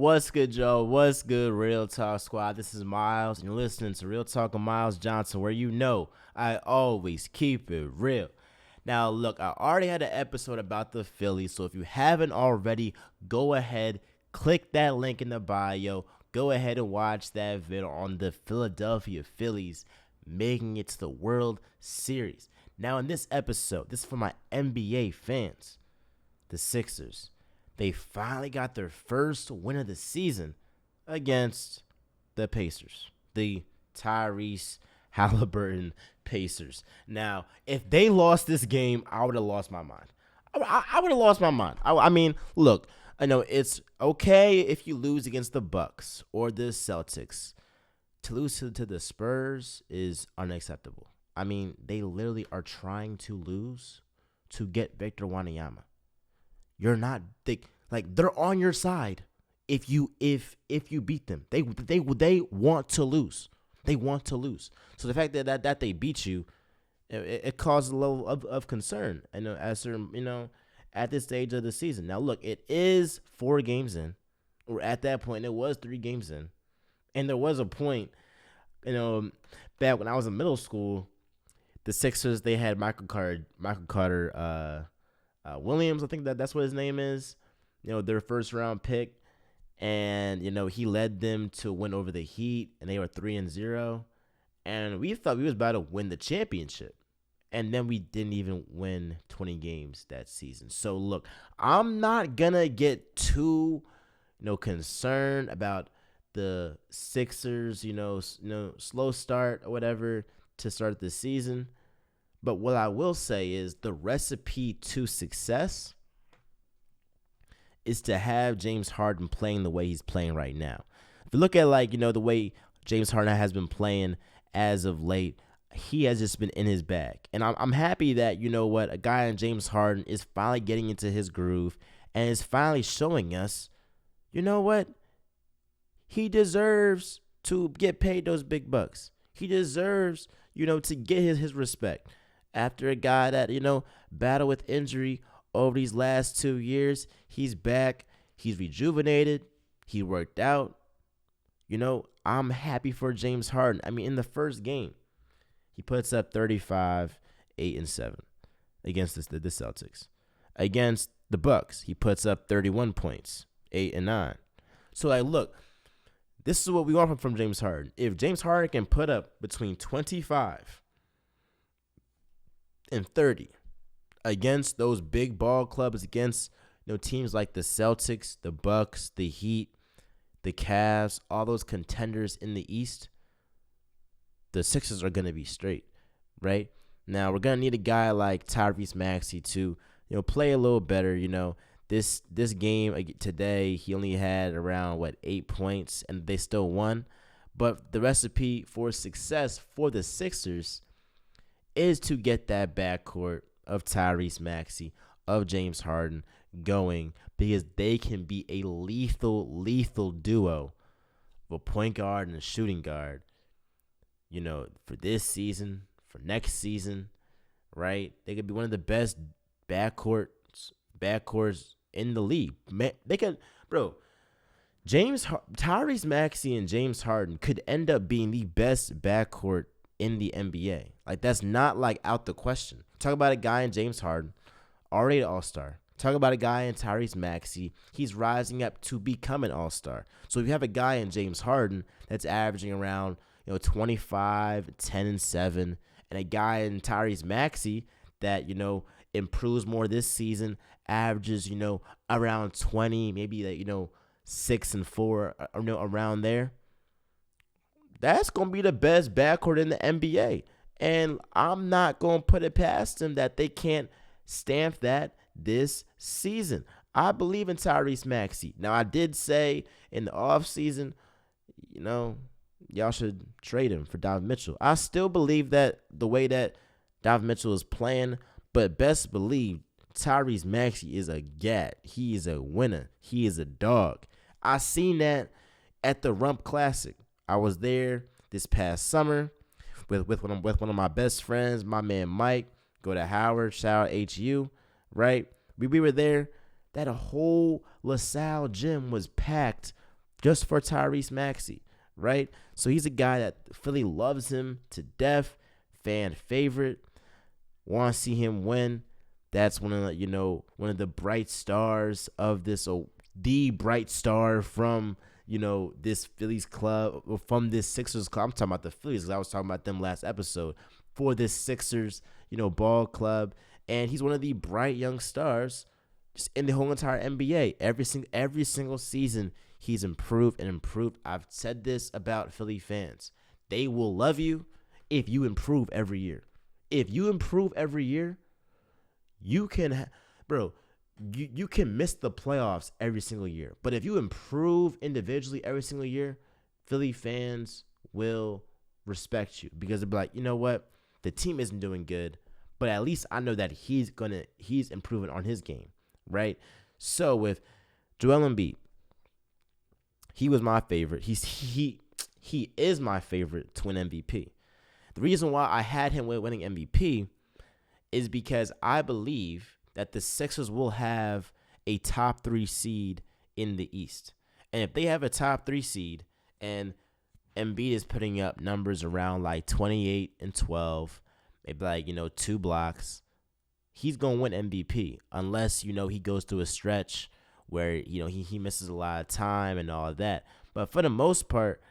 What's good, Joe? What's good, Real Talk Squad? This is Miles, and you're listening to Real Talk with Miles Johnson, where you know I always keep it real. Now, look, I already had an episode about the Phillies, so if you haven't already, go ahead, click that link in the bio. Go ahead and watch that video on the Philadelphia Phillies making it to the World Series. Now, in this episode, this is for my NBA fans, the Sixers. They finally got their first win of the season against the Pacers, the Tyrese Halliburton Pacers. Now, if they lost this game, I would have lost my mind. I would have lost my mind. I mean, look, I know it's okay if you lose against the Bucks or the Celtics. To lose to the Spurs is unacceptable. I mean, they literally are trying to lose to get Victor Wanyama. You're not they're on your side if you beat them. They want to lose. They want to lose. So the fact that they beat you, it causes a level of concern. At this stage of the season. Now look, it is 4 games in, or at that point it was 3 games in, and there was a point, back when I was in middle school, the Sixers, they had Michael Carter Williams, I think that's what his name is, their first round pick. And, he led them to win over the Heat, and they were 3-0. And we thought we was about to win the championship. And then we didn't even win 20 games that season. So, look, I'm not going to get too, concerned about the Sixers, slow start or whatever to start the season. But what I will say is the recipe to success is to have James Harden playing the way he's playing right now. If you look at, the way James Harden has been playing as of late, he has just been in his bag. And I'm happy that, a guy in James Harden is finally getting into his groove and is finally showing us, he deserves to get paid those big bucks. He deserves, to get his respect. After a guy that, battled with injury over these last 2 years, he's back. He's rejuvenated. He worked out. I'm happy for James Harden. I mean, in the first game, he puts up 35, 8, and 7 against the Celtics. Against the Bucks, he puts up 31 points, 8 and 9. So, look, this is what we want from James Harden. If James Harden can put up between 25 and 30 against those big ball clubs, against teams like the Celtics, the Bucks, the Heat, the Cavs, all those contenders in the East, the Sixers are going to be straight, right? Now, we're going to need a guy like Tyrese Maxey to, play a little better. This game today, he only had around, 8 points, and they still won. But the recipe for success for the Sixers is to get that backcourt of Tyrese Maxey, of James Harden going, because they can be a lethal duo of a point guard and a shooting guard, for this season, for next season, right? They could be one of the best backcourts in the league. They could, Tyrese Maxey and James Harden could end up being the best backcourt in the NBA. That's not out the question. Talk about a guy in James Harden, already an all-star. Talk about a guy in Tyrese Maxey. He's rising up to become an all-star. So if you have a guy in James Harden that's averaging around 25, 10, and 7, and a guy in Tyrese Maxey that improves more this season, averages around 20, maybe 6 and 4, around there. That's going to be the best backcourt in the NBA. And I'm not going to put it past them that they can't stamp that this season. I believe in Tyrese Maxey. Now, I did say in the offseason, y'all should trade him for Donovan Mitchell. I still believe that the way that Donovan Mitchell is playing, but best believe Tyrese Maxey is a gat. He is a winner. He is a dog. I seen that at the Rump Classic. I was there this past summer with one of my best friends, my man Mike. Go to Howard, shout out HU, right? We were there. That whole LaSalle gym was packed just for Tyrese Maxey, right? So he's a guy that Philly loves him to death, fan favorite, want to see him win. That's one of one of the bright stars of this, the bright star from this Phillies club, or from this Sixers club. I'm talking about the Phillies because I was talking about them last episode, for this Sixers ball club, and he's one of the bright young stars just in the whole entire NBA. Every single season he's improved and improved. I've said this about Philly fans: they will love you if you improve every year. If you improve every year, you can, you can miss the playoffs every single year. But if you improve individually every single year, Philly fans will respect you because they'll be like, you know what? The team isn't doing good, but at least I know that he's improving on his game, right? So with Joel Embiid, he was my favorite. He is my favorite to win MVP. The reason why I had him winning MVP is because I believe that the Sixers will have a top 3 seed in the East. And if they have a top 3 seed and Embiid is putting up numbers around like 28 and 12, maybe like, 2 blocks, he's going to win MVP unless, he goes through a stretch where, he misses a lot of time and all of that. But for the most part,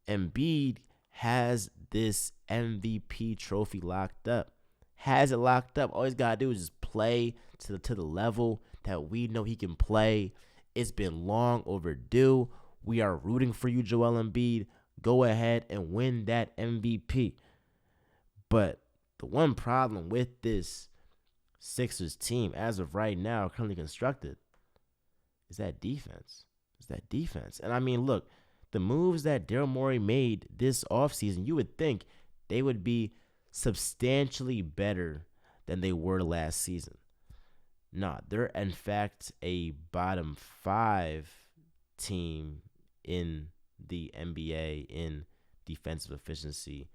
Embiid has this MVP trophy locked up. Has it locked up. All he's got to do is just play to the level that we know he can play. It's been long overdue. We are rooting for you, Joel Embiid. Go ahead and win that MVP. But the one problem with this Sixers team as of right now, currently constructed, is that defense. And I mean, look, the moves that Daryl Morey made this offseason, you would think they would be substantially better than they were last season. No, they're in fact a bottom 5 team in the NBA in defensive efficiency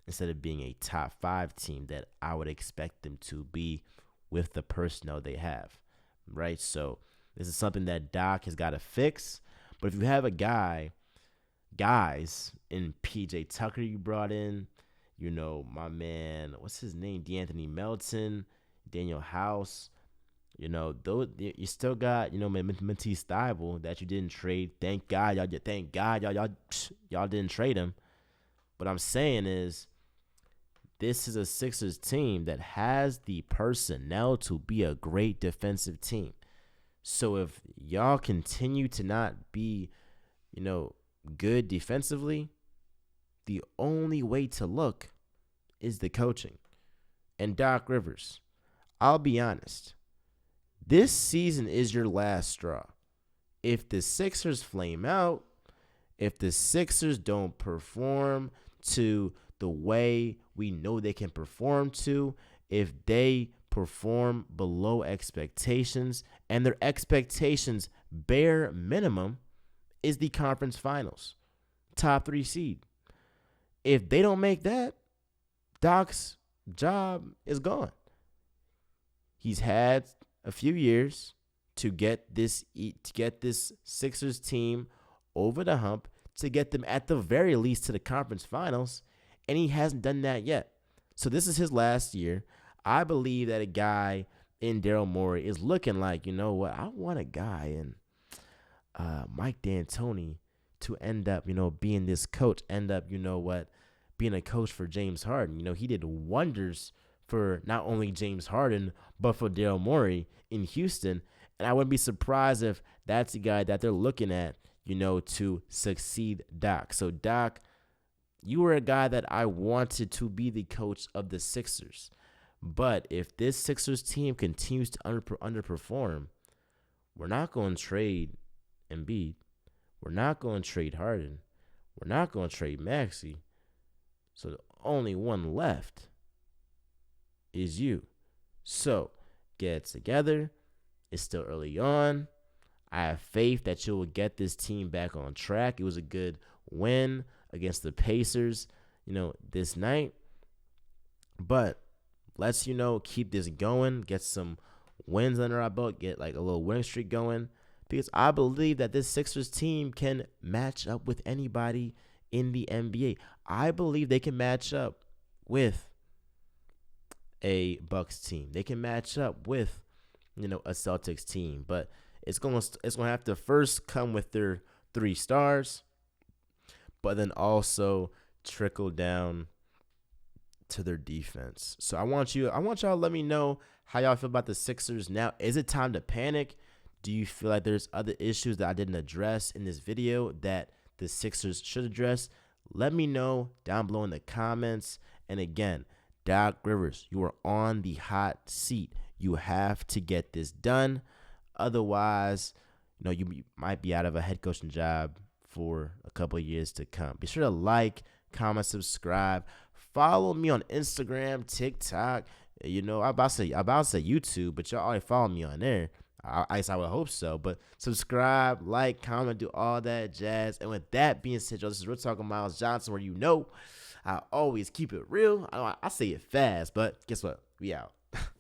instead of being a top 5 team that I would expect them to be with the personnel they have, right? So this is something that Doc has got to fix. But if you have guys in PJ Tucker you brought in, my man, what's his name? DeAnthony Melton, Daniel House. Those you still got, Matisse Thybulle that you didn't trade. Thank God y'all didn't trade him. What I'm saying is, this is a Sixers team that has the personnel to be a great defensive team. So if y'all continue to not be, good defensively, the only way to look is the coaching. And Doc Rivers, I'll be honest, this season is your last straw. If the Sixers flame out, if the Sixers don't perform to the way we know they can perform to, if they perform below expectations, and their expectations bare minimum is the conference finals, top 3 seed. If they don't make that, Doc's job is gone. He's had a few years to get this Sixers team over the hump, to get them at the very least to the conference finals, and he hasn't done that yet. So this is his last year. I believe that a guy in Daryl Morey is looking like, you know what, I want a guy in Mike D'Antoni to end up, being this coach, being a coach for James Harden. He did wonders for not only James Harden, but for Daryl Morey in Houston. And I wouldn't be surprised if that's the guy that they're looking at, to succeed Doc. So, Doc, you were a guy that I wanted to be the coach of the Sixers. But if this Sixers team continues to underperform, we're not going to trade Embiid. We're not going to trade Harden. We're not going to trade Maxey. So the only one left is you. So get it together. It's still early on. I have faith that you will get this team back on track. It was a good win against the Pacers, this night. But let's, keep this going, get some wins under our belt, get like a little winning streak going, because I believe that this Sixers team can match up with anybody in the NBA. I believe they can match up with a Bucks team. They can match up with, a Celtics team, but it's going to have to first come with their 3 stars, but then also trickle down to their defense. So I want y'all to let me know how y'all feel about the Sixers now. Is it time to panic? Do you feel like there's other issues that I didn't address in this video that the Sixers should address? Let me know down below in the comments. And again, Doc Rivers, you are on the hot seat. You have to get this done. Otherwise, you might be out of a head coaching job for a couple of years to come. Be sure to like, comment, subscribe. Follow me on Instagram, TikTok. I'm about to say YouTube, but y'all already follow me on there. I would hope so. But subscribe, like, comment, do all that jazz. And with that being said, this is Real Talk with Miles Johnson, where I always keep it real. I say it fast, but guess what? We out.